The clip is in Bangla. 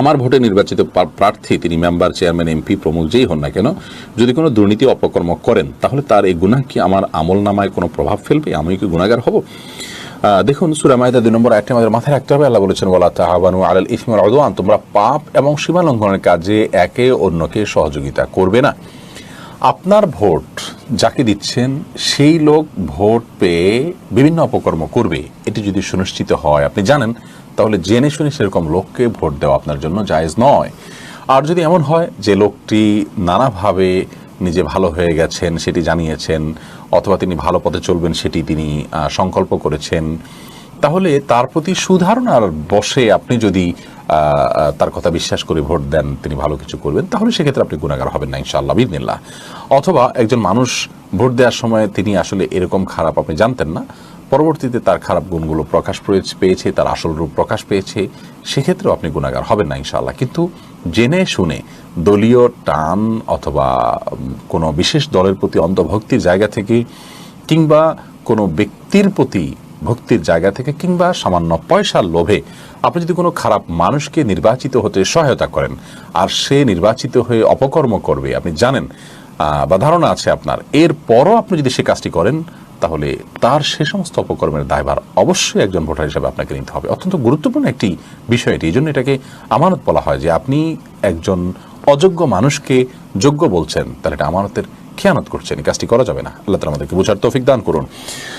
আমার ভোটে নির্বাচিত প্রার্থী তিনি মেম্বার, চেয়ারম্যান, এমপি প্রমুখ যেই হন না কেন, যদি কোনো দুর্নীতি অপকর্ম করেন তাহলে তার এই গুনাহ কি আমার আমল নামায় কোনো প্রভাব ফেলবে? আমি কি গুনাহগার হব? দেখুন, সূরা মাইদা 2 নম্বর আয়াতে আমাদের মাথায় রাখতে হবে, আল্লাহ বলেছেন ওয়ালা তাআওয়ানু আলাল ইসমি ওয়াল উদওয়ান, তোমরা পাপ এবং সীমা লঙ্ঘনের কাজে একে অন্যকে সহযোগিতা করবে না। আপনার ভোট যাকে দিচ্ছেন সেই লোক ভোট পেয়ে বিভিন্ন অপকর্ম করবে, এটি যদি সুনিশ্চিত হয়, আপনি জানেন, তাহলে জেনে শুনে সেরকম লোককে ভোট দেওয়া আপনার জন্য জায়েজ নয়। আর যদি এমন হয় যে লোকটি নানাভাবে নিজে ভালো হয়ে গেছেন সেটি জানিয়েছেন, অথবা তিনি ভালো পথে চলবেন সেটি তিনি সংকল্প করেছেন, তাহলে তার প্রতি সুধারণার বশে আপনি যদি তার কথা বিশ্বাস করে ভোট দেন তিনি ভালো কিছু করবেন, তাহলে সেক্ষেত্রে আপনি গুনাহগার হবেন না ইনশাআল্লাহ বিইذনিল্লাহ। অথবা একজন মানুষ ভোট দেওয়ার সময় তিনি আসলে এরকম খারাপ, আপনি জানতেন না, পরবর্তীতে তার খারাপ গুণগুলো প্রকাশ পেয়েছে, তার আসল রূপ প্রকাশ পেয়েছে, সেক্ষেত্রেও আপনি গুনাহগার হবেন না ইনশাআল্লাহ। কিন্তু জেনে শুনে দলীয় টান অথবা কোনো বিশেষ দলের প্রতি অন্ধভক্তির জায়গা থেকে, কিংবা কোনো ব্যক্তির প্রতি ভক্তির জায়গা থেকে, কিংবা সামান্য পয়সার লোভে আপনি যদি কোনো খারাপ মানুষকে নির্বাচিত হতে সহায়তা করেন আর সে নির্বাচিত হয়ে অপকর্ম করবে, আপনি জানেন বা ধারণা আছে আপনার, এরপরও আপনি যদি সে কাজটি করেন, তাহলে তার সে সমস্ত অপকর্মের দায়ভার অবশ্যই একজন ভোটার হিসেবে আপনাকে নিতে হবে। অত্যন্ত গুরুত্বপূর্ণ একটি বিষয় এটি, এই জন্য এটাকে আমানত বলা হয়, যে আপনি একজন অযোগ্য মানুষকে যোগ্য বলছেন, তাহলে এটা আমানতের খেয়ানত করছেন, এই কাজটি করা যাবে না। আল্লাহ তাআলা আমাদেরকে বুঝার তৌফিক দান করুন।